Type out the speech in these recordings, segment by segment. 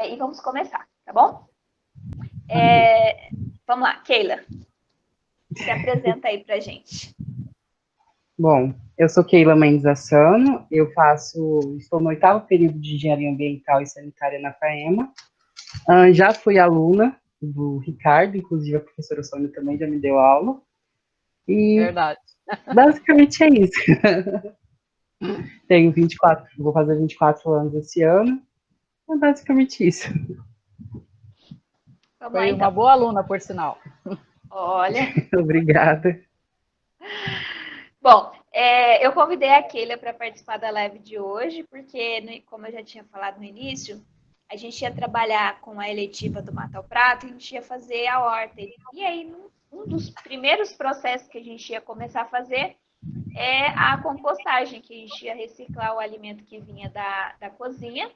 e vamos começar, tá bom? Vamos lá, Keila, se apresenta aí pra gente. Bom, eu sou Keila Mendes Assano, estou no 8º período de Engenharia Ambiental e Sanitária na FAEMA. Já fui aluna do Ricardo, inclusive a professora Sônia também já me deu aula. E Verdade. basicamente é isso. Tenho 24, vou fazer 24 anos esse ano. É basicamente isso. Vamos lá, Foi então. uma boa aluna, por sinal. Olha. Obrigada. Bom, eu convidei a Keila para participar da live de hoje, porque, como eu já tinha falado no início, a gente ia trabalhar com a eletiva do Mata ao Prato e a gente ia fazer a horta. E aí, um dos primeiros processos que a gente ia começar a fazer é a compostagem, que a gente ia reciclar o alimento que vinha da cozinha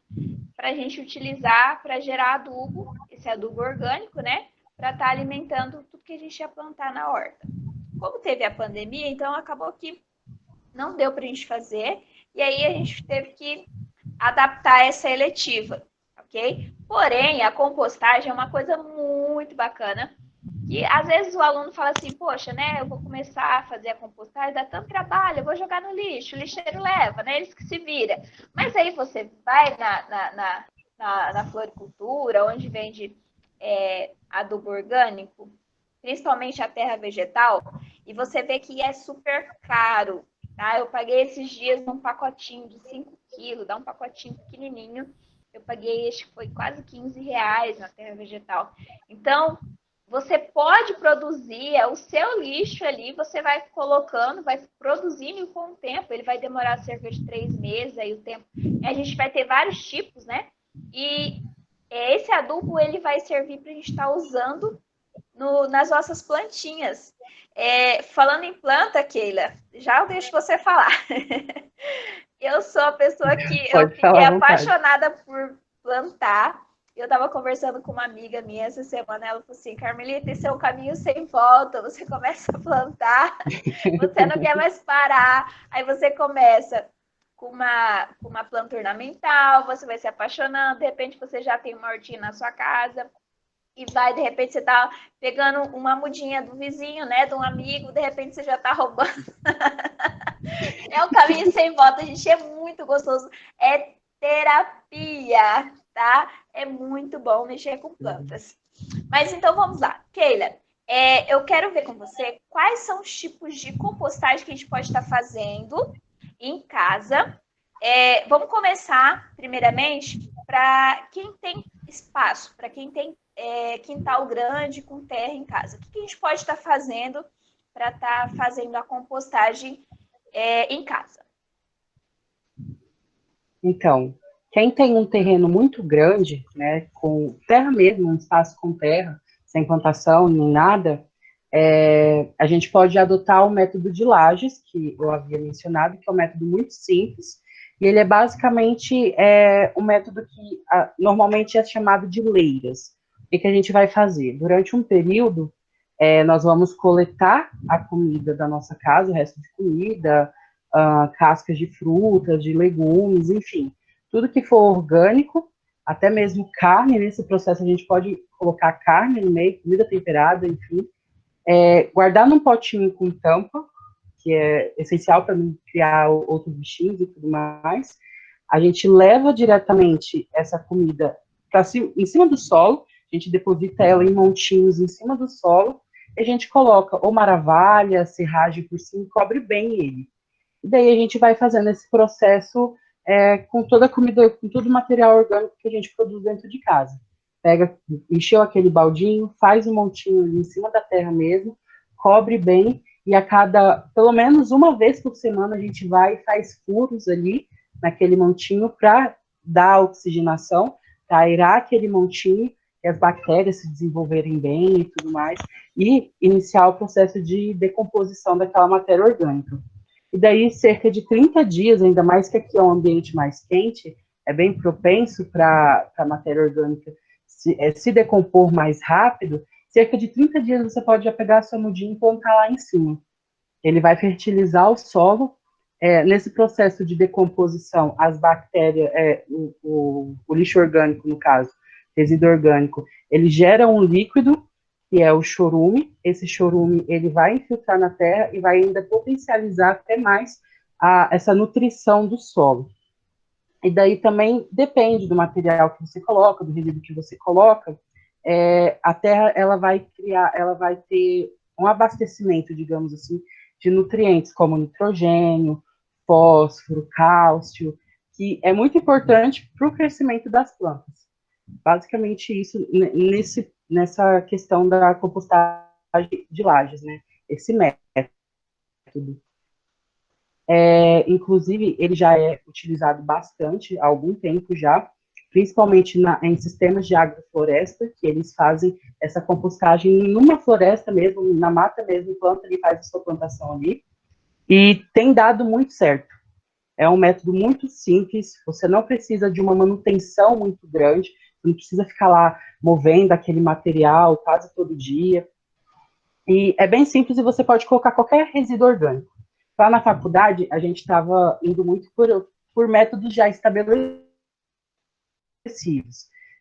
para a gente utilizar para gerar adubo, esse adubo orgânico, né? Para estar alimentando tudo que a gente ia plantar na horta. Como teve a pandemia, então acabou que não deu para a gente fazer, e aí a gente teve que adaptar essa eletiva, ok? Porém, a compostagem é uma coisa muito bacana, que às vezes o aluno fala assim, poxa, né, eu vou começar a fazer a compostagem, dá tanto trabalho, eu vou jogar no lixo, o lixeiro leva, né, eles que se viram. Mas aí você vai na floricultura, onde vende adubo orgânico, principalmente a terra vegetal, e você vê que é super caro, tá? Eu paguei esses dias num pacotinho de 5 quilos, dá um pacotinho pequenininho, eu paguei, acho que foi quase R$ 15 na terra vegetal. Então, você pode produzir o seu lixo ali, você vai colocando, vai produzindo com o tempo, ele vai demorar cerca de 3 meses, aí o tempo. A gente vai ter vários tipos, né? E esse adubo, ele vai servir para a gente estar usando nas nossas plantinhas. Falando em planta, Keila, já eu deixo você falar. Eu sou a pessoa que eu Pode fiquei falar à vontade. apaixonada por plantar. Eu estava conversando com uma amiga minha essa semana, ela falou assim, Carmelita, esse é um caminho sem volta, você começa a plantar, você não quer mais parar, aí você começa com uma planta ornamental, você vai se apaixonando, de repente você já tem uma hortinha na sua casa, e vai, de repente, você tá pegando uma mudinha do vizinho, né, de um amigo, de repente você já tá roubando. É um caminho sem volta, gente, é muito gostoso. É terapia, tá? É muito bom mexer com plantas. Mas então vamos lá. Keila, eu quero ver com você quais são os tipos de compostagem que a gente pode estar fazendo em casa. Vamos começar, primeiramente, para quem tem espaço, para quem tem quintal grande com terra em casa. O que a gente pode estar fazendo para estar fazendo a compostagem em casa? Então, quem tem um terreno muito grande, né, com terra mesmo, um espaço com terra, sem plantação nem nada, a gente pode adotar o método de lajes, que eu havia mencionado, que é um método muito simples, e ele é basicamente um método que normalmente é chamado de leiras. O que a gente vai fazer? Durante um período, nós vamos coletar a comida da nossa casa, o resto de comida, cascas de frutas, de legumes, enfim, tudo que for orgânico, até mesmo carne, nesse processo a gente pode colocar carne no meio, comida temperada, enfim, guardar num potinho com tampa, que é essencial para não criar outros bichinhos e tudo mais. A gente leva diretamente essa comida em cima do solo, a gente deposita ela em montinhos em cima do solo, e a gente coloca ou maravalha, serragem por cima, cobre bem ele. E daí a gente vai fazendo esse processo com toda a comida, com todo o material orgânico que a gente produz dentro de casa. Pega, encheu aquele baldinho, faz um montinho ali em cima da terra mesmo, cobre bem, e pelo menos uma vez por semana, a gente vai e faz furos ali, naquele montinho, para dar oxigenação, para aerar aquele montinho, e as bactérias se desenvolverem bem e tudo mais, e iniciar o processo de decomposição daquela matéria orgânica. E daí, cerca de 30 dias, ainda mais que aqui é um ambiente mais quente, é bem propenso para a matéria orgânica se decompor mais rápido, cerca de 30 dias você pode já pegar a sua mudinha e plantar lá em cima. Ele vai fertilizar o solo, nesse processo de decomposição, as bactérias, o lixo orgânico, no caso, resíduo orgânico, ele gera um líquido, que é o chorume. Esse chorume ele vai infiltrar na terra e vai ainda potencializar até mais essa nutrição do solo. E daí também depende do material que você coloca, do resíduo que você coloca, a terra ela vai ter um abastecimento, digamos assim, de nutrientes como nitrogênio, fósforo, cálcio, que é muito importante para o crescimento das plantas. Basicamente isso nessa questão da compostagem de lajes, né? Esse método. Inclusive, ele já é utilizado bastante há algum tempo já, principalmente em sistemas de agrofloresta, que eles fazem essa compostagem numa floresta mesmo, na mata mesmo, planta ali, faz a sua plantação ali, e tem dado muito certo. É um método muito simples, você não precisa de uma manutenção muito grande, você não precisa ficar lá movendo aquele material quase todo dia. E é bem simples e você pode colocar qualquer resíduo orgânico. Lá na faculdade, a gente estava indo muito por métodos já estabelecidos.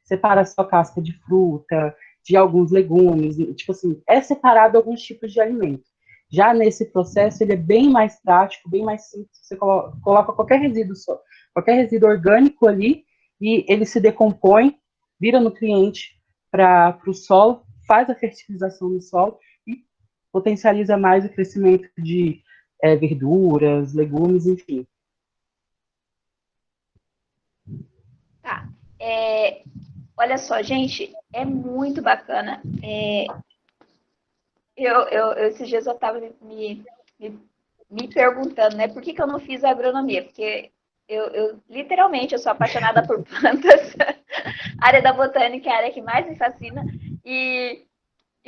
Separa a sua casca de fruta, de alguns legumes, tipo assim, é separado alguns tipos de alimento. Já nesse processo, ele é bem mais prático, bem mais simples. Você coloca qualquer resíduo orgânico ali e ele se decompõe, vira nutriente para o solo, faz a fertilização do solo e potencializa mais o crescimento de verduras, legumes, enfim. Tá. Olha só, gente, é muito bacana. Esses dias eu estava me perguntando, né, por que eu não fiz agronomia? Porque literalmente, eu sou apaixonada por plantas. A área da botânica é a área que mais me fascina. E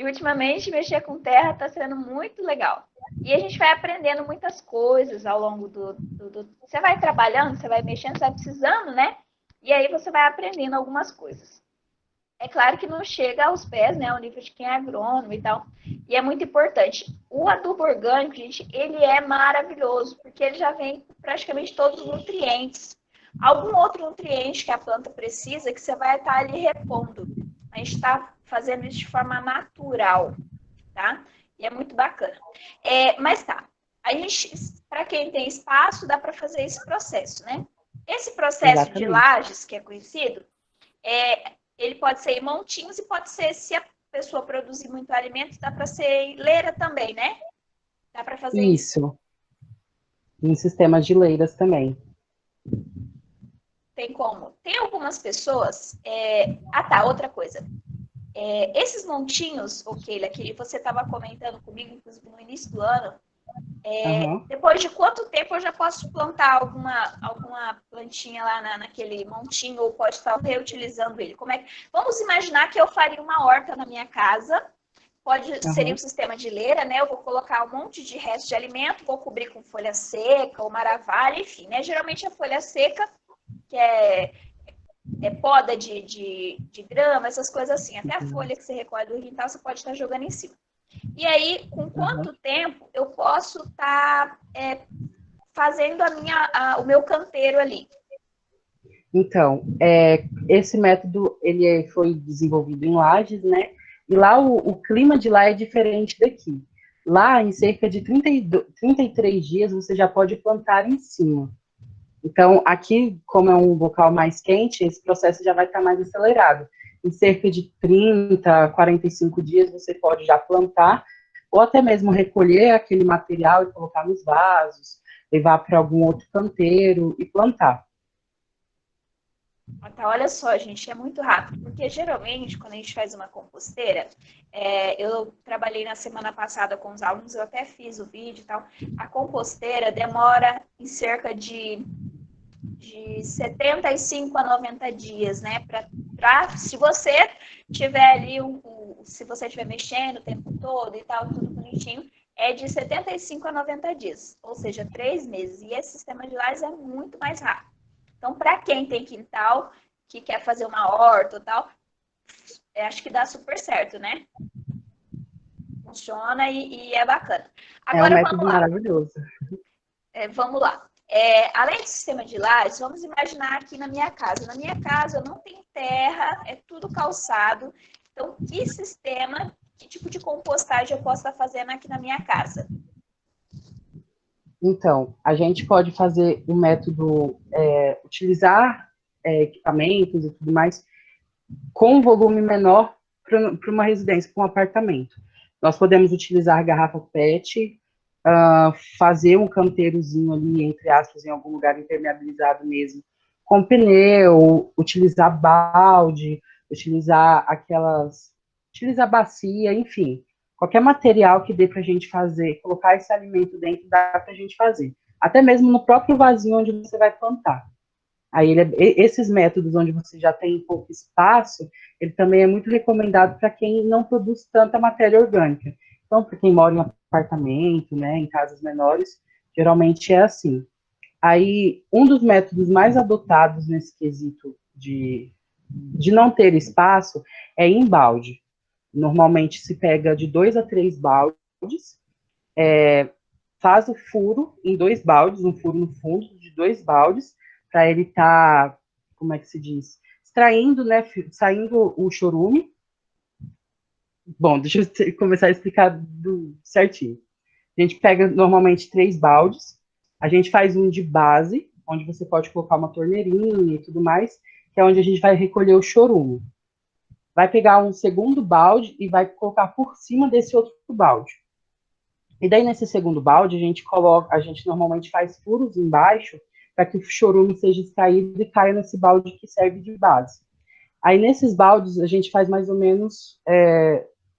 ultimamente, mexer com terra está sendo muito legal. E a gente vai aprendendo muitas coisas ao longo Você vai trabalhando, você vai mexendo, você vai precisando, né? E aí você vai aprendendo algumas coisas. É claro que não chega aos pés, né, ao nível de quem é agrônomo e tal. E é muito importante. O adubo orgânico, gente, ele é maravilhoso, porque ele já vem com praticamente todos os nutrientes. Algum outro nutriente que a planta precisa, que você vai estar ali repondo. A gente está fazendo isso de forma natural, tá? E é muito bacana. Mas tá, a gente, para quem tem espaço, dá para fazer esse processo, né? Esse processo de Exatamente. lajes, que é conhecido, ele pode ser em montinhos e pode ser, se a pessoa produzir muito alimento, dá para ser em leira também, né? Dá para fazer isso. Isso. Em sistemas de leiras também. Tem como. Tem algumas pessoas... tá, outra coisa. Esses montinhos, Keila, que você estava comentando comigo, inclusive no início do ano, depois de quanto tempo eu já posso plantar alguma plantinha lá naquele montinho, ou pode estar reutilizando ele? Vamos imaginar que eu faria uma horta na minha casa, seria um sistema de leira, né? Eu vou colocar um monte de resto de alimento, vou cobrir com folha seca ou maravalha, enfim, né? Geralmente a folha seca, que é poda de grama, essas coisas assim. Até a folha que você recolhe do quintal, você pode estar jogando em cima. E aí, com quanto tempo eu posso estar fazendo o meu canteiro ali? Então, esse método ele foi desenvolvido em Lages, né? E lá o clima de lá é diferente daqui. Lá, em cerca de 33 dias, você já pode plantar em cima. Então, aqui, como é um local mais quente, esse processo já vai estar mais acelerado. Em cerca de 30, 45 dias, você pode já plantar, ou até mesmo recolher aquele material e colocar nos vasos, levar para algum outro canteiro e plantar. Tá, olha só, gente, é muito rápido, porque geralmente, quando a gente faz uma composteira, eu trabalhei na semana passada com os alunos, eu até fiz o vídeo e tal, a composteira demora em cerca de 75 a 90 dias, né? Se você tiver ali, se você estiver mexendo o tempo todo e tal, tudo bonitinho, é de 75 a 90 dias, ou seja, 3 meses. E esse sistema de lajes é muito mais rápido. Então, para quem tem quintal, que quer fazer uma horta e tal, acho que dá super certo, né? Funciona e é bacana. Agora, É um vamos método lá. maravilhoso. vamos lá. Além do sistema de lajes, vamos imaginar aqui na minha casa. Na minha casa eu não tenho terra, é tudo calçado. Então, que tipo de compostagem eu posso estar fazendo aqui na minha casa? Então, a gente pode fazer o método, utilizar equipamentos e tudo mais com um volume menor para uma residência, para um apartamento. Nós podemos utilizar garrafa PET, fazer um canteirozinho ali, entre aspas, em algum lugar impermeabilizado mesmo, com pneu, utilizar balde, utilizar bacia, enfim, qualquer material que dê para a gente fazer, colocar esse alimento dentro, dá para a gente fazer. Até mesmo no próprio vasinho onde você vai plantar. Aí esses métodos onde você já tem pouco espaço, ele também é muito recomendado para quem não produz tanta matéria orgânica. Então, para quem mora em apartamento, né, em casas menores, geralmente é assim. Aí, um dos métodos mais adotados nesse quesito de não ter espaço é em balde. Normalmente se pega de 2 a 3 baldes, faz o furo em 2 baldes, um furo no fundo de 2 baldes, para ele estar, como é que se diz? Extraindo, né, saindo o chorume. Bom, deixa eu começar a explicar certinho. A gente pega normalmente 3 baldes, a gente faz um de base, onde você pode colocar uma torneirinha e tudo mais, que é onde a gente vai recolher o chorume. Vai pegar um segundo balde e vai colocar por cima desse outro balde. E daí, nesse segundo balde, a gente normalmente faz furos embaixo para que o chorume seja extraído e caia nesse balde que serve de base. Aí, nesses baldes, a gente faz mais ou menos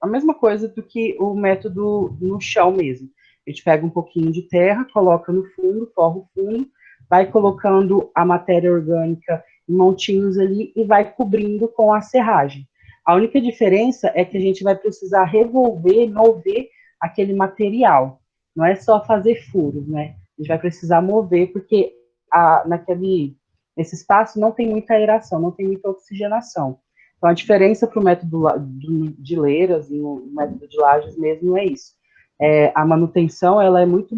a mesma coisa do que o método no chão mesmo. A gente pega um pouquinho de terra, coloca no fundo, forra o fundo, vai colocando a matéria orgânica em montinhos ali e vai cobrindo com a serragem. A única diferença é que a gente vai precisar revolver, mover aquele material. Não é só fazer furos, né? A gente vai precisar mover, porque nesse espaço não tem muita aeração, não tem muita oxigenação. Então, a diferença para o método de leiras e o método de lajes mesmo é isso. A manutenção, ela é muito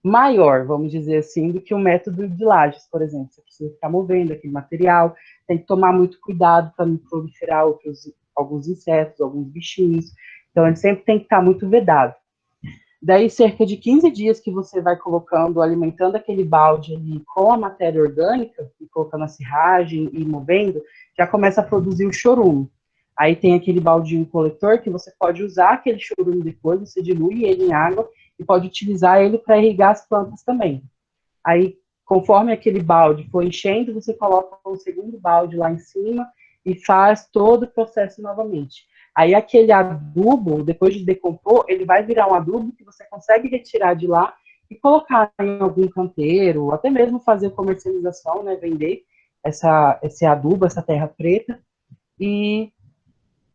maior, vamos dizer assim, do que o método de lajes, por exemplo. Você precisa ficar movendo aquele material, tem que tomar muito cuidado para não proliferar alguns insetos, alguns bichinhos. Então, ele sempre tem que estar muito vedado. Daí, cerca de 15 dias que você vai colocando, alimentando aquele balde ali com a matéria orgânica, e colocando a serragem e movendo, já começa a produzir o chorume. Aí tem aquele baldinho coletor que você pode usar aquele chorume depois, você dilui ele em água e pode utilizar ele para irrigar as plantas também. Aí, conforme aquele balde for enchendo, você coloca um segundo balde lá em cima e faz todo o processo novamente. Aí aquele adubo, depois de decompor, ele vai virar um adubo que você consegue retirar de lá e colocar em algum canteiro, até mesmo fazer comercialização, né, vender esse adubo, essa terra preta, e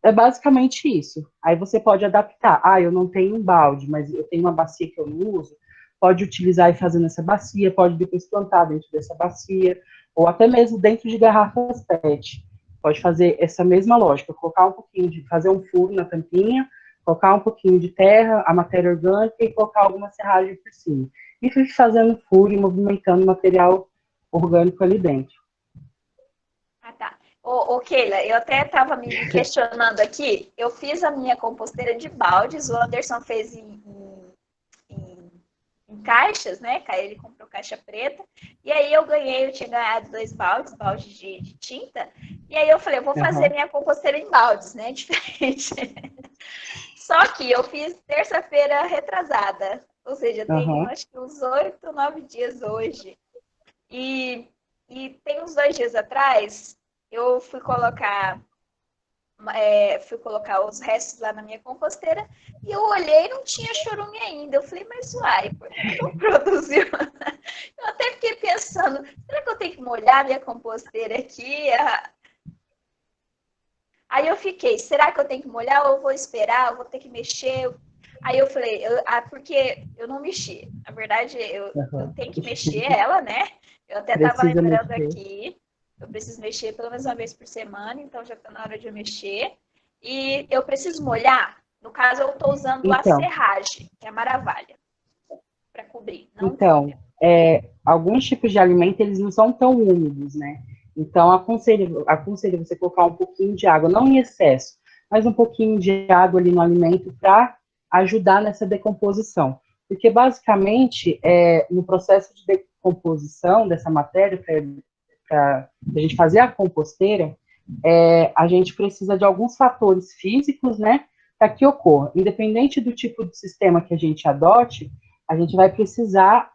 é basicamente isso. Aí você pode adaptar. Eu não tenho um balde, mas eu tenho uma bacia que eu não uso. Pode utilizar e fazer nessa bacia, pode depois plantar dentro dessa bacia, ou até mesmo dentro de garrafas PET. Pode fazer essa mesma lógica, fazer um furo na tampinha, colocar um pouquinho de terra, a matéria orgânica e colocar alguma serragem por cima. E fica fazendo furo e movimentando o material orgânico ali dentro. Ah, tá. Keila, eu até estava me questionando aqui. Eu fiz a minha composteira de baldes, o Anderson fez em caixas, né? Ele comprou caixa preta. E aí eu tinha ganhado 2 baldes de tinta. E aí eu falei, eu vou fazer minha composteira em baldes, né? Diferente. Só que eu fiz terça-feira retrasada. Ou seja, tem acho que uns 8, 9 dias hoje. E tem uns 2 dias atrás, eu fui colocar os restos lá na minha composteira e eu olhei e não tinha chorume ainda. Eu falei, mas uai, por que não produziu? Eu até fiquei pensando, será que eu tenho que molhar minha composteira aqui? Aí eu fiquei, será que eu tenho que molhar ou eu vou esperar? Eu vou ter que mexer? Aí eu falei, porque eu não mexi. Na verdade, eu tenho que mexer ela, né? Eu até estava lembrando aqui. Eu preciso mexer pelo menos uma vez por semana, então já está na hora de eu mexer. E eu preciso molhar. No caso, eu estou usando a serragem, que é a Maravalha. para cobrir, não Então, cobre. alguns tipos de alimento, eles não são tão úmidos, né? Então, aconselho você colocar um pouquinho de água, não em excesso, mas um pouquinho de água ali no alimento para ajudar nessa decomposição. Porque, basicamente, no processo de decomposição dessa matéria, para a gente fazer a composteira, a gente precisa de alguns fatores físicos, né, para que ocorra. Independente do tipo de sistema que a gente adote, a gente vai precisar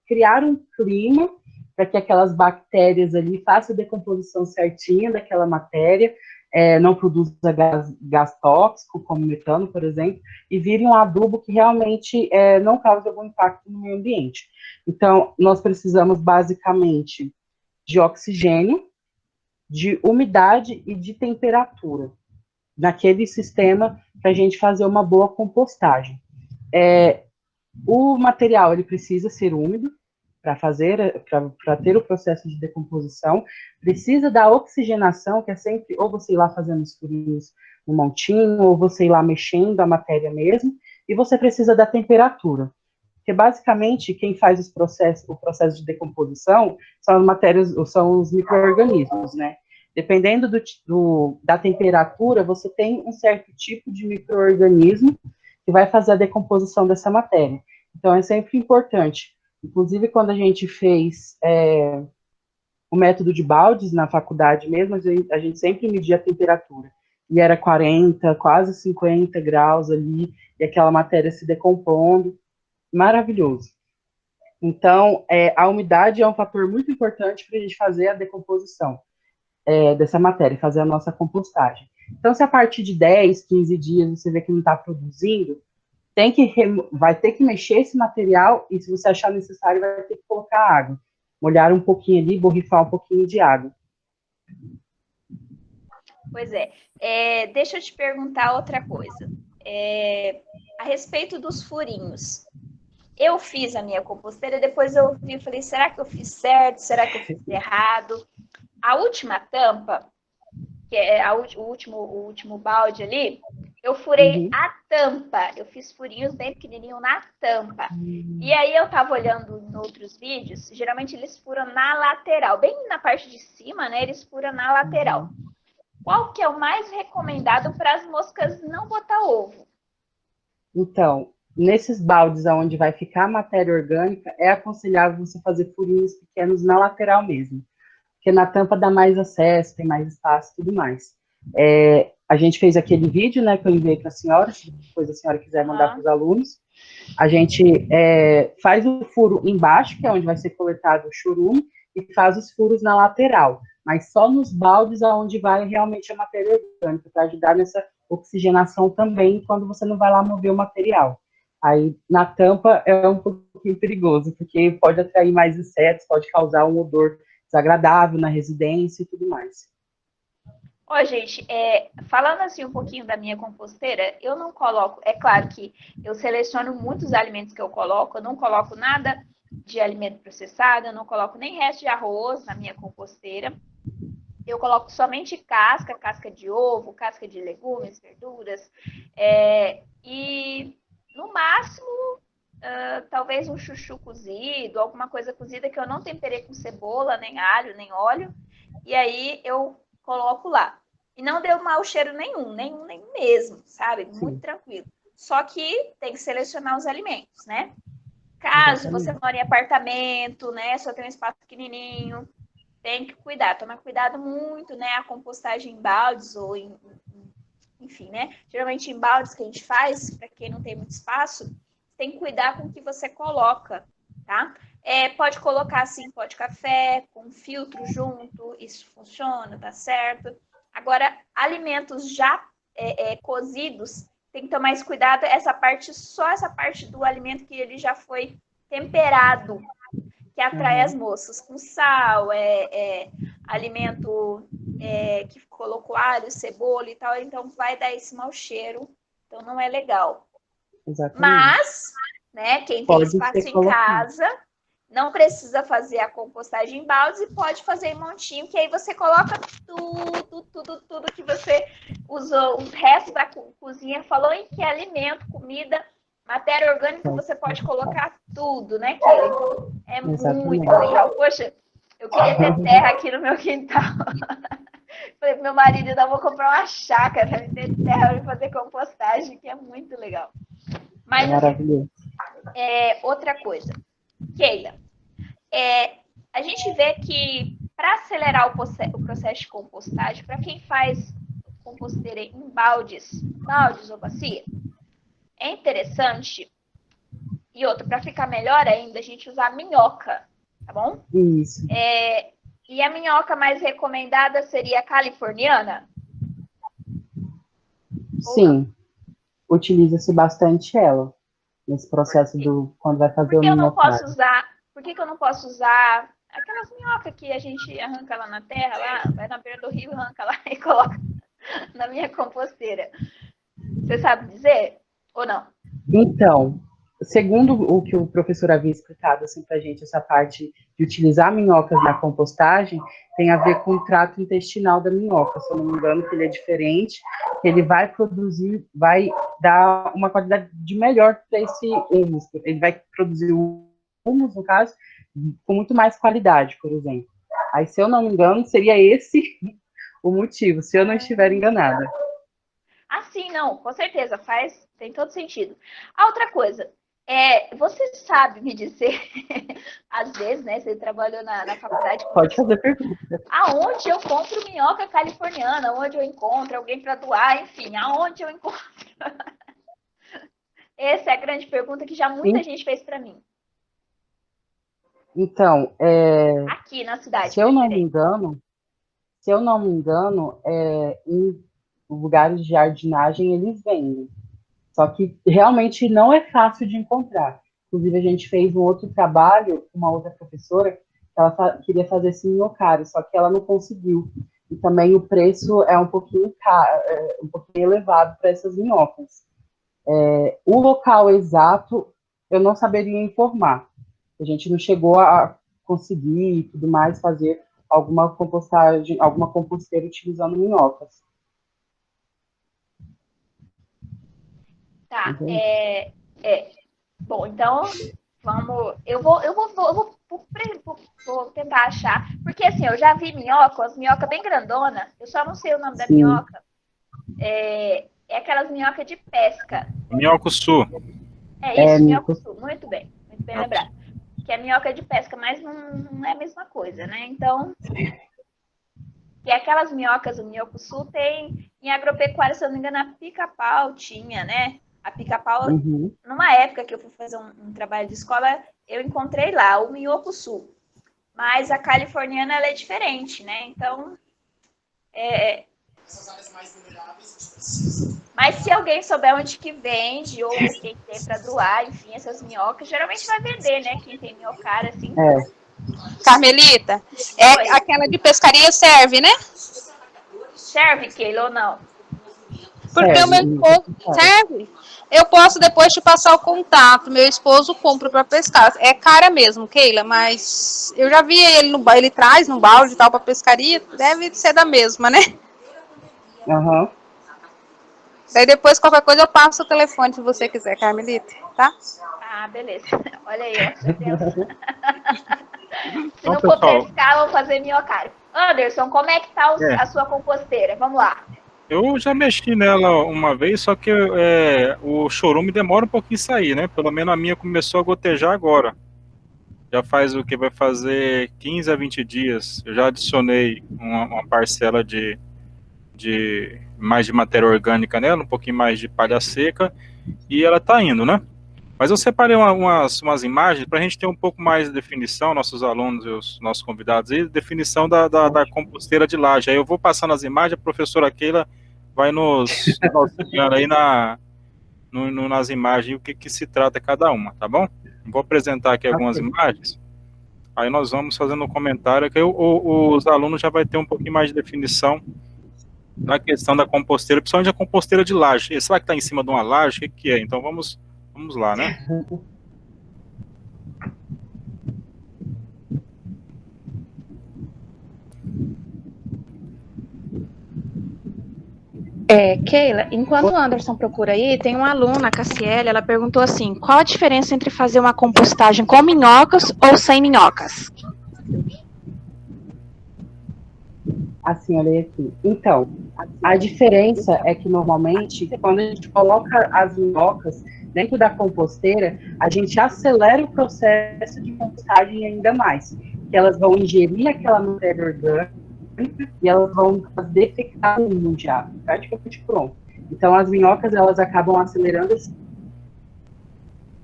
criar um clima para que aquelas bactérias ali façam a decomposição certinha daquela matéria, não produza gás tóxico, como metano, por exemplo, e vire um adubo que realmente não cause algum impacto no meio ambiente. Então, nós precisamos basicamente de oxigênio, de umidade e de temperatura naquele sistema para a gente fazer uma boa compostagem. O material ele precisa ser úmido para ter o processo de decomposição, precisa da oxigenação, que é sempre ou você ir lá fazendo os furinhos no montinho, ou você ir lá mexendo a matéria mesmo, e você precisa da temperatura. Porque basicamente quem faz o processo de decomposição são as matérias, são os micro-organismos, né? Dependendo da temperatura, você tem um certo tipo de micro-organismo que vai fazer a decomposição dessa matéria. Então, é sempre importante. Inclusive, quando a gente fez o método de baldes na faculdade mesmo, a gente sempre media a temperatura. E era 40, quase 50 graus ali, e aquela matéria se decompondo. Maravilhoso. Então, a umidade é um fator muito importante para a gente fazer a decomposição dessa matéria, fazer a nossa compostagem. Então, se a partir de 10, 15 dias você vê que não está produzindo, vai ter que mexer esse material e, se você achar necessário, vai ter que colocar água. Molhar um pouquinho ali, borrifar um pouquinho de água. Pois é. Deixa eu te perguntar outra coisa. A respeito dos furinhos. Eu fiz a minha composteira, depois eu vi e falei, será que eu fiz certo? Será que eu fiz errado? A última tampa, que é o último balde ali, eu furei a tampa. Eu fiz furinhos bem pequenininhos na tampa. E aí eu tava olhando em outros vídeos, geralmente eles furam na lateral, bem na parte de cima, né? Eles furam na lateral. Qual que é o mais recomendado para as moscas não botar ovo? Então, nesses baldes onde vai ficar a matéria orgânica, é aconselhável você fazer furinhos pequenos na lateral mesmo. Porque na tampa dá mais acesso, tem mais espaço e tudo mais. A gente fez aquele vídeo, né, que eu enviei para a senhora, se depois a senhora quiser mandar para os alunos. A gente faz o furo embaixo, que é onde vai ser coletado o churume, e faz os furos na lateral, mas só nos baldes aonde vai realmente a matéria orgânica, para ajudar nessa oxigenação também, quando você não vai lá mover o material. Aí, na tampa, é um pouquinho perigoso, porque pode atrair mais insetos, pode causar um odor desagradável na residência e tudo mais. Ó, gente, falando assim um pouquinho da minha composteira, eu não coloco, é claro que eu seleciono muitos alimentos que eu não coloco nada de alimento processado, eu não coloco nem resto de arroz na minha composteira. Eu coloco somente casca de ovo, casca de legumes, verduras, e no máximo, talvez um chuchu cozido, alguma coisa cozida que eu não temperei com cebola, nem alho, nem óleo, e aí eu coloco lá. E não deu mau cheiro nenhum mesmo, sabe? Muito tranquilo. Só que tem que selecionar os alimentos, né? Caso você mora em apartamento, né? Só tem um espaço pequenininho, tem que cuidar, tomar cuidado muito, né? A compostagem em baldes ou enfim, né? Geralmente em baldes que a gente faz, para quem não tem muito espaço, tem que cuidar com o que você coloca, tá? Pode colocar assim pó de café, com filtro junto, isso funciona, tá certo. Agora, alimentos já cozidos, tem que tomar esse cuidado, só essa parte do alimento que ele já foi temperado, que atrai as moscas, com sal, alimento que colocou alho, cebola e tal, então vai dar esse mau cheiro, então não é legal. Exatamente. Mas, né, quem tem espaço em casa, não precisa fazer a compostagem em baldes e pode fazer em montinho, que aí você coloca tudo que você usou, o resto da cozinha, falou em que alimento, comida, Matéria orgânica você pode colocar tudo, né, Keila? Então, é Exatamente. muito legal. Poxa, eu queria ter terra aqui no meu quintal. Falei pro meu marido, eu vou comprar uma chácara para ter terra e fazer compostagem, que é muito legal. Mas, É maravilhoso. Outra coisa. Keila, a gente vê que para acelerar o processo de compostagem, para quem faz composteira em baldes ou bacia, é interessante. E outra, para ficar melhor ainda, a gente usar minhoca, tá bom? Isso. E a minhoca mais recomendada seria a californiana? Sim, utiliza-se bastante ela nesse processo do quando vai fazer o eu não posso minhocário. usar? Por que eu não posso usar aquelas minhocas que a gente arranca lá na terra, lá, vai na beira do rio, arranca lá e coloca na minha composteira? Você sabe dizer ou não? Então, segundo o que o professor havia explicado assim, para a gente, essa parte de utilizar minhocas na compostagem tem a ver com o trato intestinal da minhoca. Se eu não me engano, que ele é diferente, que ele vai produzir, vai dar uma qualidade de melhor para esse humus. Ele vai produzir o humus, no caso, com muito mais qualidade, por exemplo. Aí, se eu não me engano, seria esse o motivo, se eu não estiver enganada. Ah, sim, não, com certeza, tem todo sentido. A outra coisa, você sabe me dizer, às vezes, né, você trabalhou na faculdade com Pode isso, fazer pergunta. aonde eu compro minhoca californiana, onde eu encontro alguém para doar, enfim, aonde eu encontro? Essa é a grande pergunta que já muita gente fez para mim. Então, Aqui na cidade, se eu não me preferência. engano, em lugares de jardinagem eles vendem. Só que realmente não é fácil de encontrar. Inclusive, a gente fez um outro trabalho com uma outra professora, que ela queria fazer esse minhocário, só que ela não conseguiu. E também o preço é um pouquinho caro, um pouquinho elevado para essas minhocas. O local exato eu não saberia informar. A gente não chegou a conseguir e tudo mais fazer alguma compostagem, alguma composteira utilizando minhocas. Tá, Entende? Bom, então, vamos. Vou tentar achar. Porque assim, eu já vi minhoca, as minhocas bem grandona. Eu só não sei o nome da Sim. minhoca. É aquelas minhocas de pesca. Minhocuçu. É isso, Nico. minhoca sul. Muito bem lembrado. Que é minhoca de pesca, mas não é a mesma coisa, né? Então, que aquelas minhocas, o minhoco-sul tem em agropecuária, se eu não me engano, a pica-pau tinha, né? A pica-pau, Uhum. numa época que eu fui fazer um trabalho de escola, eu encontrei lá o minhoco-sul. Mas a californiana, ela é diferente, né? Então, mas se alguém souber onde que vende, ou quem tem para doar, enfim, essas minhocas, geralmente vai vender, né? Quem tem minhocário, assim. Carmelita, Oi. aquela de pescaria serve, né? Serve, Keila, ou não? Porque o meu esposo serve. Eu posso depois te passar o contato. Meu esposo compra para pescar. É cara mesmo, Keila, mas eu já vi ele traz no balde e tal para pescaria. Deve ser da mesma, né? Uhum. Daí depois qualquer coisa eu passo o telefone se você quiser, Carmelita, tá? Ah, beleza. Olha aí, ó. Já temos. Se Então, não for pessoal, pescar, vou fazer minhocário. Anderson, como é que tá é, a sua composteira? Vamos lá. eu já mexi nela uma vez, só que o chorume demora um pouquinho sair, né? Pelo menos a minha começou a gotejar agora. Já faz o que vai fazer 15 a 20 dias. Eu já adicionei uma parcela de mais de matéria orgânica nela, um pouquinho mais de palha seca, e ela tá indo, né? Mas eu separei umas imagens para a gente ter um pouco mais de definição, nossos alunos e os nossos convidados aí, definição da composteira de laje. Aí eu vou passando as imagens, a professora Keila vai nos auxiliando aí nas imagens o que se trata cada uma, tá bom? Vou apresentar aqui algumas Ok. imagens, aí nós vamos fazendo um comentário, que os alunos já vai ter um pouquinho mais de definição na questão da composteira, principalmente a composteira de laje. Será que está em cima de uma laje? O que é? Então vamos lá, né? Keila, enquanto o Anderson procura aí, tem uma aluna, a Cassiele, ela perguntou assim, qual a diferença entre fazer uma compostagem com minhocas ou sem minhocas? Assim, olha aqui. Então, a diferença é que, normalmente, quando a gente coloca as minhocas dentro da composteira, a gente acelera o processo de compostagem ainda mais. Que elas vão ingerir aquela matéria orgânica e elas vão defecar no mundial, praticamente pronto. Então, as minhocas, elas acabam acelerando esse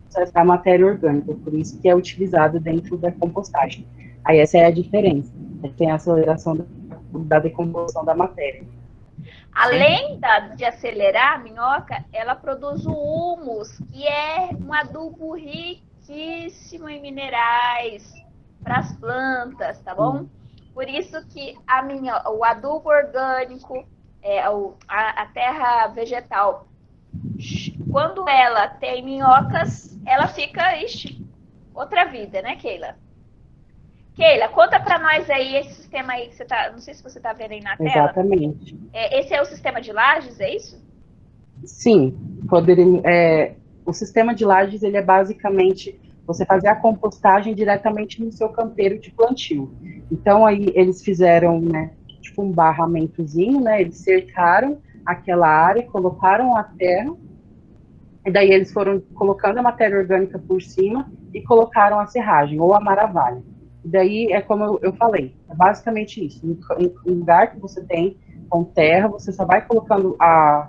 processo da matéria orgânica, por isso que é utilizado dentro da compostagem. Aí, essa é a diferença. Tem a aceleração da decomposição da matéria. Além de acelerar a minhoca, ela produz o humus, que é um adubo riquíssimo em minerais para as plantas, tá bom? Por isso que o adubo orgânico, a terra vegetal, quando ela tem minhocas, ela fica, outra vida, né, Keila? Keila, conta para nós aí esse sistema aí que você tá, não sei se você tá vendo aí na tela. Exatamente. Esse é o sistema de lajes, é isso? Sim, o sistema de lajes, ele é basicamente você fazer a compostagem diretamente no seu canteiro de plantio. Então, aí eles fizeram, né, tipo um barramentozinho, né, eles cercaram aquela área, colocaram a terra, e daí eles foram colocando a matéria orgânica por cima e colocaram a serragem, ou a maravalha. E daí é como eu falei, é basicamente isso. Um lugar que você tem com terra, você só vai colocando a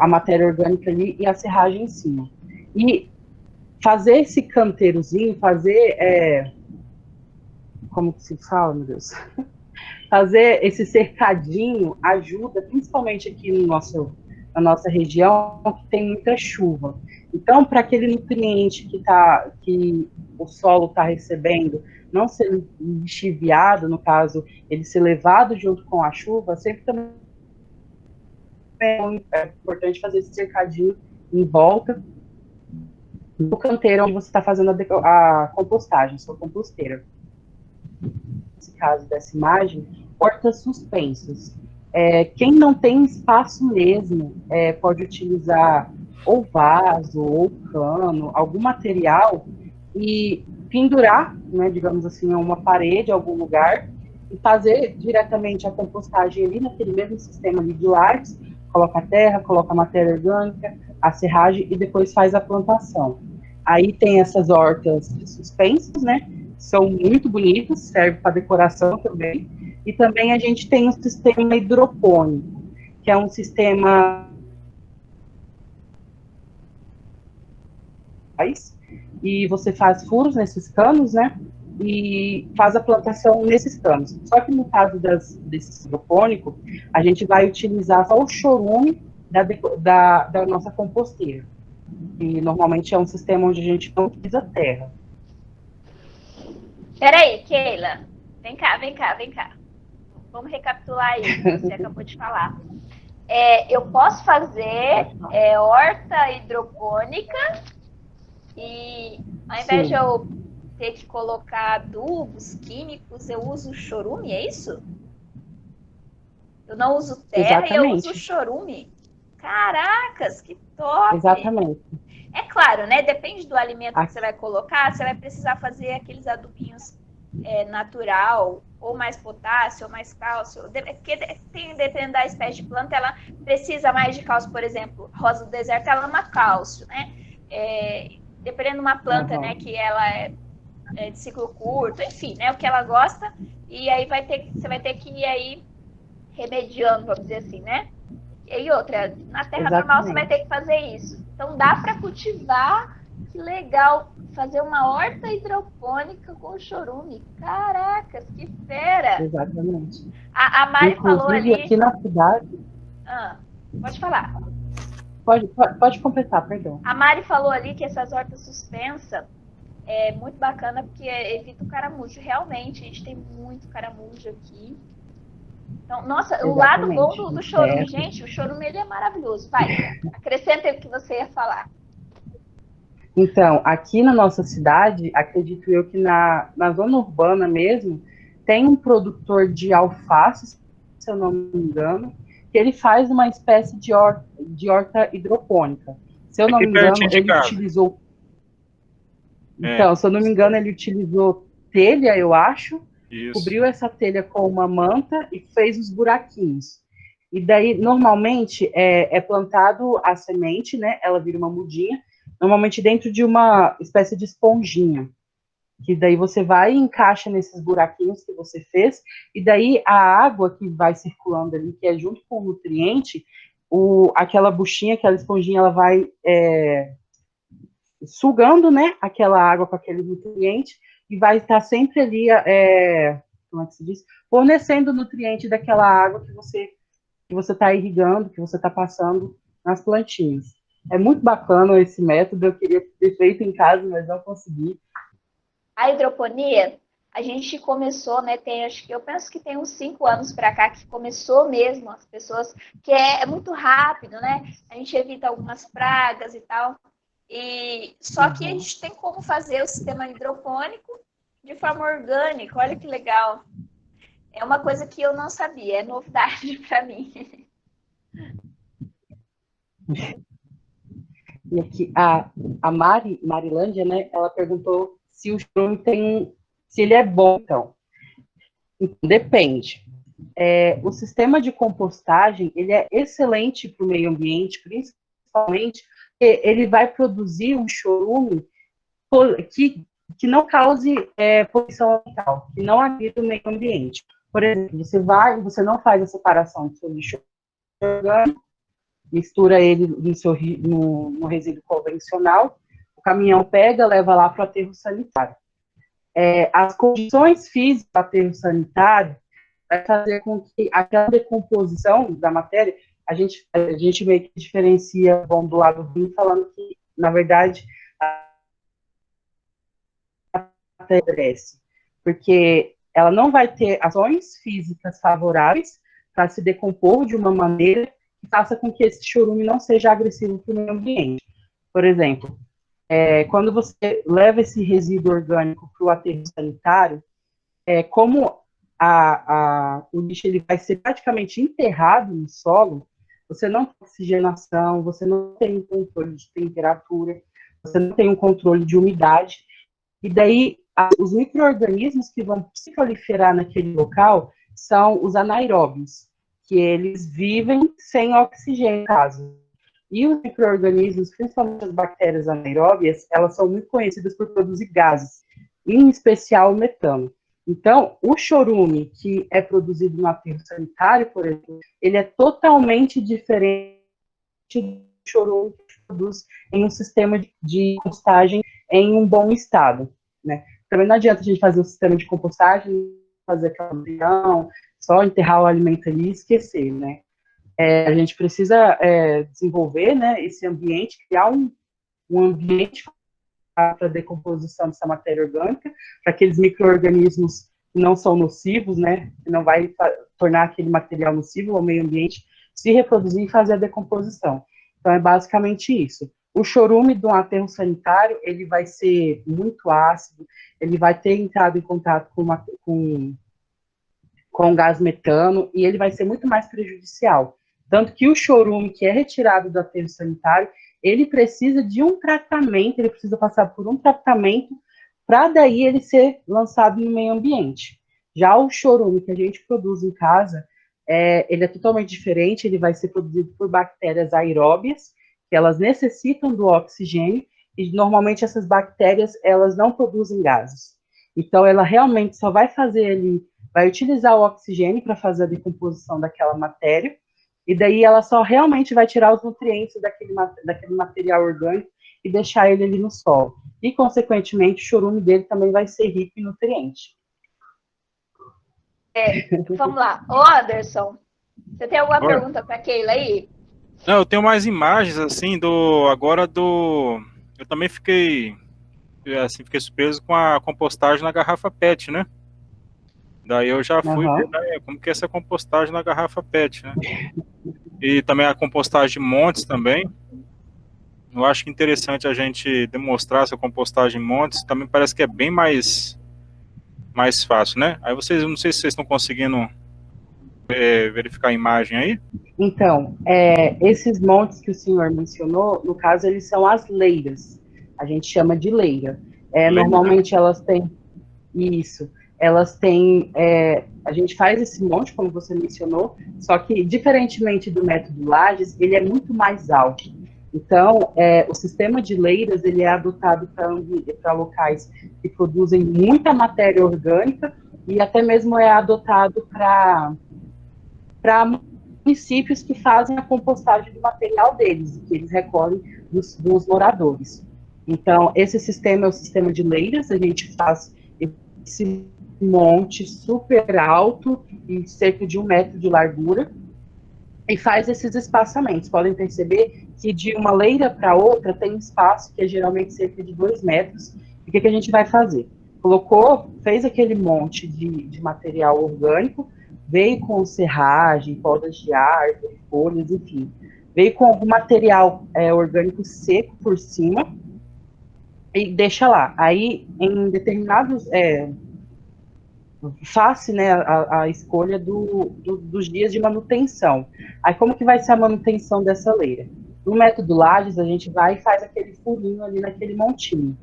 matéria orgânica ali e a serragem em cima. E fazer esse canteirozinho, como que se fala, meu Deus? Fazer esse cercadinho ajuda, principalmente aqui na nossa região, que tem muita chuva. Então, para aquele nutriente que o solo está recebendo, não ser lixiviado, no caso, ele ser levado junto com a chuva, sempre também é importante fazer esse cercadinho em volta do canteiro onde você está fazendo a compostagem, sua composteira. Nesse caso dessa imagem, hortas suspensas. Quem não tem espaço mesmo pode utilizar ou vaso, ou cano, algum material e pendurar, né, digamos assim, uma parede, algum lugar, e fazer diretamente a compostagem ali naquele mesmo sistema ali de lajes, coloca a terra, coloca a matéria orgânica, a serragem e depois faz a plantação. Aí tem essas hortas suspensas, né, são muito bonitas, serve para decoração também, e também a gente tem um sistema hidropônico, que é um sistema e você faz furos nesses canos, né, e faz a plantação nesses canos. Só que no caso desse hidropônico, a gente vai utilizar só o chorume da nossa composteira. E normalmente é um sistema onde a gente não utiliza terra. Peraí, Keila. Vem cá. Vamos recapitular aí o que você acabou de falar. Eu posso fazer horta hidropônica e ao invés de eu ter que colocar adubos químicos, eu uso chorume, é isso? Eu não uso terra. Exatamente. E eu uso chorume. Caracas, que top! Exatamente. É claro, né? Depende do alimento que você vai colocar, você vai precisar fazer aqueles adubinhos natural, ou mais potássio, ou mais cálcio. Porque dependendo da espécie de planta, ela precisa mais de cálcio. Por exemplo, rosa do deserto, ela ama cálcio, né? Dependendo de uma planta, né, que ela é de ciclo curto, enfim, né, o que ela gosta, e aí você vai ter que ir aí remediando, vamos dizer assim, né? E outra, na terra normal você vai ter que fazer isso. Então dá para cultivar, que legal, fazer uma horta hidropônica com chorume. Caracas, que fera! Exatamente. A Mari falou ali... aqui na cidade... pode falar. Pode completar, perdão. A Mari falou ali que essas hortas suspensas é muito bacana porque evita o caramujo. Realmente, a gente tem muito caramujo aqui. Então, nossa, exatamente. O lado bom do chorume, gente, o chorume ele é maravilhoso. Vai, acrescenta o que você ia falar. Então, aqui na nossa cidade, acredito eu que na zona urbana mesmo, tem um produtor de alface, se eu não me engano, que ele faz uma espécie de horta hidropônica. Se eu não Aqui me engano, pertinho de ele casa. utilizou. É, Então, se eu não me engano, ele utilizou telha, eu acho, isso. cobriu essa telha com uma manta e fez os buraquinhos. E daí, normalmente, é plantado a semente, né? Ela vira uma mudinha, normalmente dentro de uma espécie de esponjinha. Que daí você vai e encaixa nesses buraquinhos que você fez, e daí a água que vai circulando ali, que é junto com o nutriente, aquela buchinha, aquela esponjinha, ela vai sugando, né, aquela água com aquele nutriente, e vai estar sempre ali, como é que se diz? Fornecendo o nutriente daquela água que você está irrigando, que você está passando nas plantinhas. É muito bacana esse método, eu queria ter feito em casa, mas não consegui. A hidroponia, a gente começou, né? Eu penso que tem uns 5 anos para cá que começou mesmo, as pessoas, que é muito rápido, né? A gente evita algumas pragas e tal. E só que a gente tem como fazer o sistema hidropônico de forma orgânica. Olha que legal. É uma coisa que eu não sabia, é novidade para mim. E aqui a Marilândia, né? Ela perguntou se o chorume se ele é bom, então. Depende. O sistema de compostagem, ele é excelente para o meio ambiente, principalmente porque ele vai produzir um chorume que não cause poluição ambiental, que não agrida o meio ambiente. Por exemplo, você não faz a separação do seu lixo orgânico, mistura ele no resíduo convencional, o caminhão pega, leva lá para o aterro sanitário. As condições físicas do aterro sanitário vai fazer com que aquela decomposição da matéria, a gente meio que diferencia do lado ruim, falando que, na verdade, a matéria cresce, porque ela não vai ter ações físicas favoráveis para se decompor de uma maneira que faça com que esse chorume não seja agressivo para o meio ambiente. Por exemplo, quando você leva esse resíduo orgânico para o aterro sanitário, como o lixo ele vai ser praticamente enterrado no solo, você não tem oxigenação, você não tem um controle de temperatura, você não tem um controle de umidade, e daí os micro-organismos que vão se proliferar naquele local são os anaeróbios, que eles vivem sem oxigênio, no caso. E os micro-organismos, principalmente as bactérias anaeróbias, elas são muito conhecidas por produzir gases, em especial o metano. Então, o chorume que é produzido no aterro sanitário, por exemplo, ele é totalmente diferente do chorume que se produz em um sistema de compostagem em um bom estado, né? Também não adianta a gente fazer um sistema de compostagem, fazer aquela reunião, só enterrar o alimento ali e esquecer, né? A gente precisa desenvolver, né, esse ambiente, criar um ambiente para a decomposição dessa matéria orgânica, para aqueles micro-organismos que não são nocivos, né, que não vai tornar aquele material nocivo ao meio ambiente, se reproduzir e fazer a decomposição. Então, é basicamente isso. O chorume de um aterro sanitário, ele vai ser muito ácido, ele vai ter entrado em contato com gás metano, e ele vai ser muito mais prejudicial. Tanto que o chorume que é retirado do aterro sanitário, ele precisa de um tratamento, ele precisa passar por um tratamento para daí ele ser lançado no meio ambiente. Já o chorume que a gente produz em casa, ele é totalmente diferente, ele vai ser produzido por bactérias aeróbias, que elas necessitam do oxigênio, e normalmente essas bactérias, elas não produzem gases. Então, ela realmente só vai vai utilizar o oxigênio para fazer a decomposição daquela matéria, e daí ela só realmente vai tirar os nutrientes daquele material orgânico e deixar ele ali no solo. E, consequentemente, o chorume dele também vai ser rico em nutrientes. Vamos lá. Ô, Anderson, você tem alguma pergunta para a Keila aí? Não, eu tenho mais imagens, assim, eu também fiquei surpreso com a compostagem na garrafa PET, né? Daí eu já fui ver, né, como que é essa compostagem na garrafa PET, né? E também a compostagem de montes também. Eu acho que interessante a gente demonstrar essa compostagem em montes. Também parece que é bem mais fácil, né? Aí não sei se vocês estão conseguindo verificar a imagem aí? Então, esses montes que o senhor mencionou, no caso, eles são as leiras. A gente chama de leira. Normalmente elas têm isso. Elas têm. A gente faz esse monte, como você mencionou, só que, diferentemente do método Lages, ele é muito mais alto. Então, o sistema de leiras ele é adotado para locais que produzem muita matéria orgânica e até mesmo é adotado para municípios que fazem a compostagem do material deles, que eles recolhem dos moradores. Então, esse sistema é o sistema de leiras, a gente faz esse monte super alto, e cerca de 1 metro de largura, e faz esses espaçamentos. Podem perceber que de uma leira para outra tem um espaço que é geralmente cerca de 2 metros. E o que a gente vai fazer? Fez aquele monte de material orgânico, veio com serragem, podas de árvore, folhas, enfim. Veio com algum material orgânico seco por cima e deixa lá. Aí, em determinados... faça, né, a escolha dos dias de manutenção. Aí, como que vai ser a manutenção dessa leira? No método Lages, a gente vai e faz aquele furinho ali naquele montinho.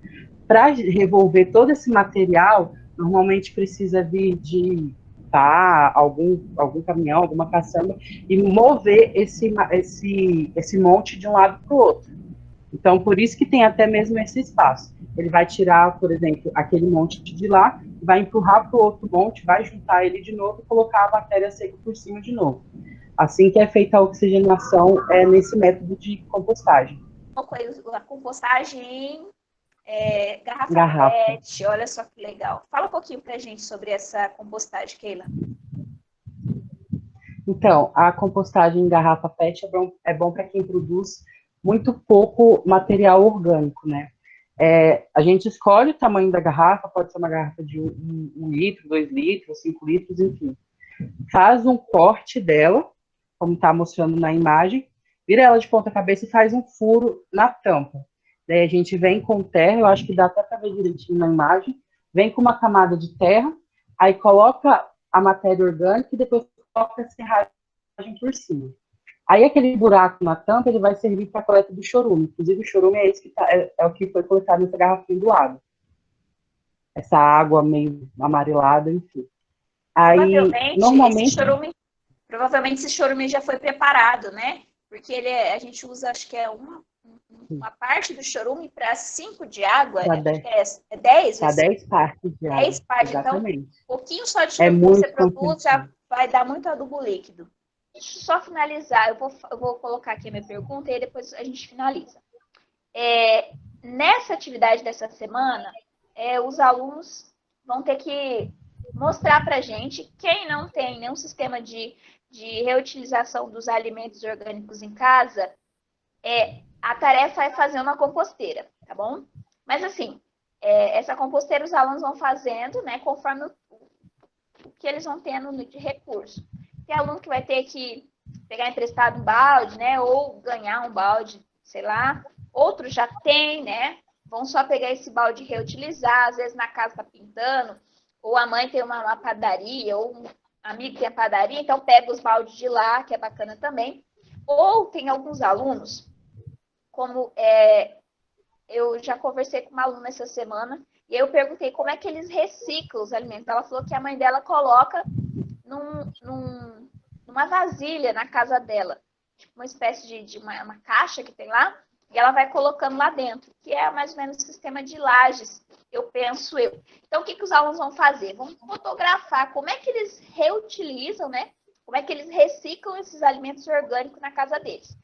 Para revolver todo esse material, normalmente precisa vir de algum caminhão, alguma caçamba, e mover esse monte de um lado para o outro. Então, por isso que tem até mesmo esse espaço. Ele vai tirar, por exemplo, aquele monte de lá, vai empurrar para o outro monte, vai juntar ele de novo e colocar a matéria seca por cima de novo. Assim que é feita a oxigenação nesse método de compostagem. A compostagem garrafa PET, olha só que legal. Fala um pouquinho para a gente sobre essa compostagem, Keila. Então, a compostagem em garrafa PET é bom para quem produz muito pouco material orgânico, né? A gente escolhe o tamanho da garrafa, pode ser uma garrafa de 1 litro, 2 litros, 5 litros, enfim. Faz um corte dela, como está mostrando na imagem, vira ela de ponta cabeça e faz um furo na tampa. Daí a gente vem com terra, eu acho que dá até para ver direitinho na imagem, vem com uma camada de terra, aí coloca a matéria orgânica e depois coloca a serragem por cima. Aí aquele buraco na tampa, ele vai servir para a coleta do chorume. Inclusive o chorume é esse que é o que foi coletado nessa garrafinha do lado. Essa água meio amarelada, enfim. Aí, normalmente... Provavelmente esse chorume já foi preparado, né? Porque a gente usa, acho que é uma parte do chorume para 5 de água. Para 10. É 10? Para 10 partes de água. 10 partes. Exatamente. Então, um pouquinho só de chorume que você produz já vai dar muito adubo líquido. Deixa eu só finalizar. Eu vou colocar aqui a minha pergunta e depois a gente finaliza. Nessa atividade dessa semana, os alunos vão ter que mostrar para a gente, quem não tem nenhum sistema de reutilização dos alimentos orgânicos em casa, a tarefa é fazer uma composteira, tá bom? Mas assim, essa composteira os alunos vão fazendo, né, conforme o que eles vão tendo de recurso. Tem aluno que vai ter que pegar emprestado um balde, né, ou ganhar um balde, sei lá. Outros já tem, né, vão só pegar esse balde e reutilizar, às vezes na casa tá pintando, ou a mãe tem uma padaria, ou um amigo tem a padaria, então pega os baldes de lá, que é bacana também. Ou tem alguns alunos, como eu já conversei com uma aluna essa semana, e eu perguntei como é que eles reciclam os alimentos. Ela falou que a mãe dela coloca numa vasilha na casa dela, tipo uma espécie de uma caixa que tem lá, e ela vai colocando lá dentro, que é mais ou menos o sistema de Lages, penso eu. Então, o que os alunos vão fazer? Vão fotografar como é que eles reutilizam, né? Como é que eles reciclam esses alimentos orgânicos na casa deles.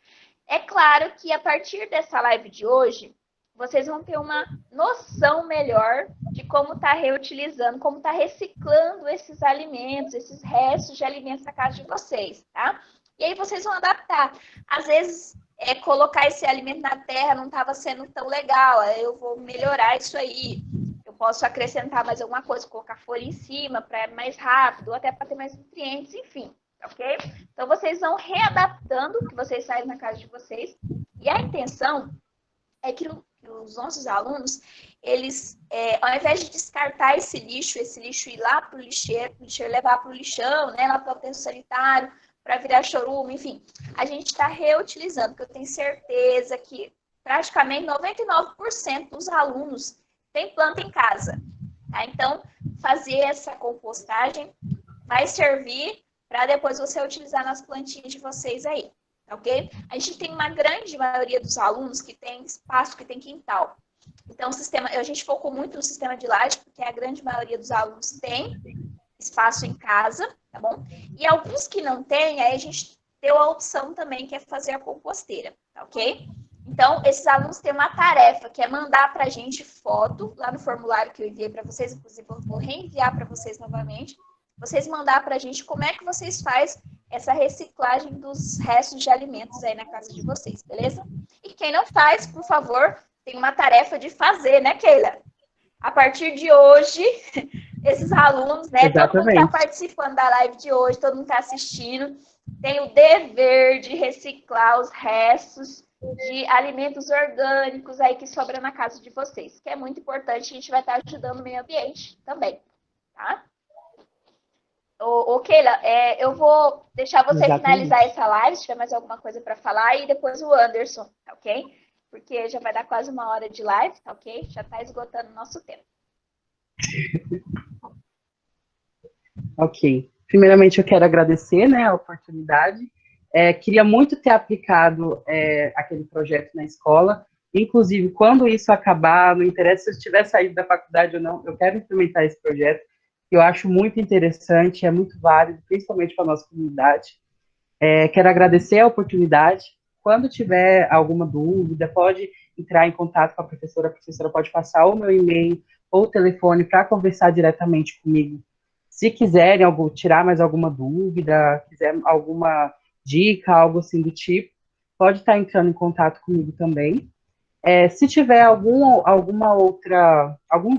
É claro que a partir dessa live de hoje, vocês vão ter uma noção melhor de como está reutilizando, como está reciclando esses alimentos, esses restos de alimentos na casa de vocês, tá? E aí vocês vão adaptar. Às vezes, colocar esse alimento na terra não estava sendo tão legal, eu vou melhorar isso aí. Eu posso acrescentar mais alguma coisa, colocar folha em cima para mais rápido, ou até para ter mais nutrientes, enfim, ok? Então, vocês vão readaptando o que vocês fazem na casa de vocês. E a intenção é que os nossos alunos, eles, ao invés de descartar esse lixo ir lá para o lixeiro levar para o lixão, né, lá para o aterro sanitário, para virar chorume, enfim, a gente está reutilizando, porque eu tenho certeza que praticamente 99% dos alunos têm planta em casa. Tá? Então, fazer essa compostagem vai servir para depois você utilizar nas plantinhas de vocês aí, ok? A gente tem uma grande maioria dos alunos que tem espaço, que tem quintal. Então, a gente focou muito no sistema de laje, porque a grande maioria dos alunos tem espaço em casa, tá bom? E alguns que não têm, aí a gente deu a opção também, que é fazer a composteira, tá ok? Então, esses alunos têm uma tarefa, que é mandar para a gente foto, lá no formulário que eu enviei para vocês, inclusive eu vou reenviar para vocês novamente, vocês mandar para a gente como é que vocês fazem essa reciclagem dos restos de alimentos aí na casa de vocês, beleza? E quem não faz, por favor, tem uma tarefa de fazer, né, Keila? A partir de hoje, esses alunos, né, todo mundo que está participando da live de hoje, todo mundo que está assistindo, tem o dever de reciclar os restos de alimentos orgânicos aí que sobram na casa de vocês, que é muito importante, a gente vai estar ajudando o meio ambiente também, tá? Ô Keila, eu vou deixar você finalizar essa live, se tiver mais alguma coisa para falar, e depois o Anderson, tá ok? Porque já vai dar quase 1 hora de live, tá ok? Já está esgotando o nosso tempo. Ok. Primeiramente, eu quero agradecer, né, a oportunidade. Queria muito ter aplicado aquele projeto na escola. Inclusive, quando isso acabar, não interessa se eu tiver saído da faculdade ou não, eu quero implementar esse projeto. Eu acho muito interessante, é muito válido, principalmente para a nossa comunidade. Quero agradecer a oportunidade. Quando tiver alguma dúvida, pode entrar em contato com a professora pode passar o meu e-mail ou o telefone para conversar diretamente comigo. Se quiserem tirar mais alguma dúvida, quiser alguma dica, algo assim do tipo, pode estar entrando em contato comigo também. Se tiver alguns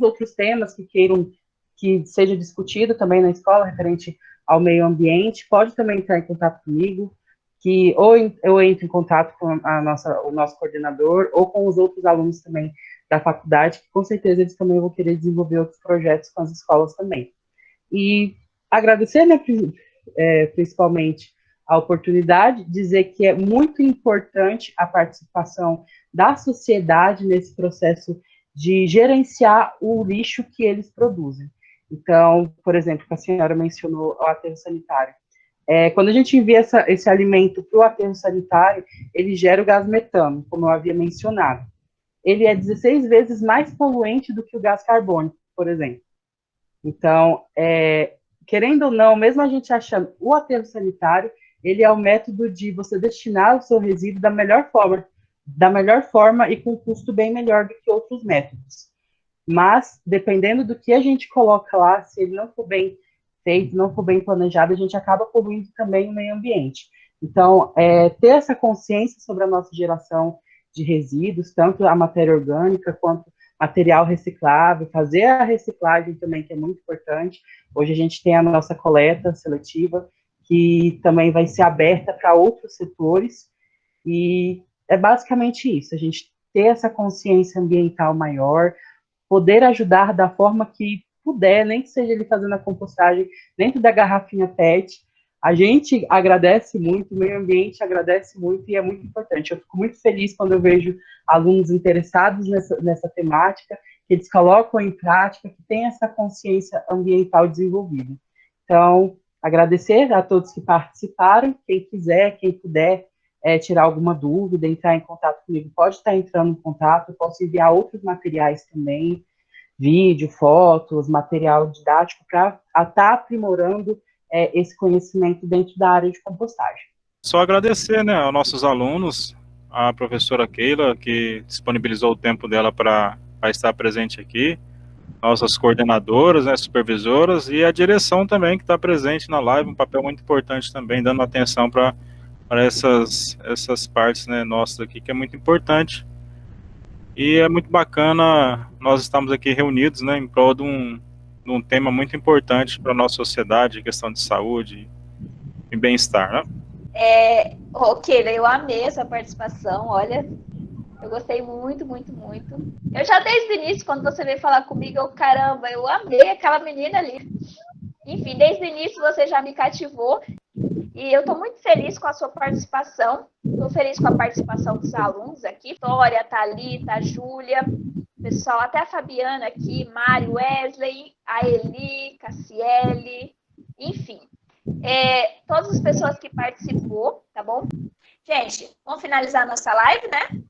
outros temas que queiram que seja discutido também na escola, referente ao meio ambiente, pode também entrar em contato comigo, que ou eu entro em contato com o nosso coordenador, ou com os outros alunos também da faculdade, que com certeza eles também vão querer desenvolver outros projetos com as escolas também. E agradecer, né, principalmente a oportunidade, dizer que é muito importante a participação da sociedade nesse processo de gerenciar o lixo que eles produzem. Então, por exemplo, a senhora mencionou o aterro sanitário. Quando a gente envia esse alimento para o aterro sanitário, ele gera o gás metano, como eu havia mencionado. Ele é 16 vezes mais poluente do que o gás carbônico, por exemplo. Então, querendo ou não, mesmo a gente achando o aterro sanitário, ele é o método de você destinar o seu resíduo da melhor forma e com custo bem melhor do que outros métodos. Mas, dependendo do que a gente coloca lá, se ele não for bem feito, não for bem planejado, a gente acaba poluindo também o meio ambiente. Então, ter essa consciência sobre a nossa geração de resíduos, tanto a matéria orgânica quanto material reciclável, fazer a reciclagem também, que é muito importante. Hoje a gente tem a nossa coleta seletiva, que também vai ser aberta para outros setores, e é basicamente isso, a gente ter essa consciência ambiental maior, poder ajudar da forma que puder, nem que seja ele fazendo a compostagem dentro da garrafinha PET. A gente agradece muito, o meio ambiente agradece muito e é muito importante. Eu fico muito feliz quando eu vejo alunos interessados nessa temática, que eles colocam em prática, que tem essa consciência ambiental desenvolvida. Então, agradecer a todos que participaram, quem quiser, quem puder tirar alguma dúvida, entrar em contato comigo, pode estar entrando em contato, eu posso enviar outros materiais também, vídeo, fotos, material didático, para estar aprimorando esse conhecimento dentro da área de compostagem. Só agradecer, né, aos nossos alunos, a professora Keila, que disponibilizou o tempo dela para estar presente aqui, nossas coordenadoras, né, supervisoras, e a direção também, que está presente na live, um papel muito importante também, dando atenção para essas partes, né, nossas aqui, que é muito importante. E é muito bacana nós estamos aqui reunidos, né, em prol de um tema muito importante para a nossa sociedade, questão de saúde e bem-estar, né? Ok, eu amei essa participação, olha, Eu gostei muito, muito, muito. Eu já desde o início, quando você veio falar comigo, caramba, eu amei aquela menina ali. Enfim, desde o início você já me cativou. E eu estou muito feliz com a sua participação. Estou feliz com a participação dos alunos aqui. Vitória, Thalita, Júlia, pessoal, até a Fabiana aqui, Mário, Wesley, a Eli, Cassiele, enfim. Todas as pessoas que participou, tá bom? Gente, vamos finalizar nossa live, né?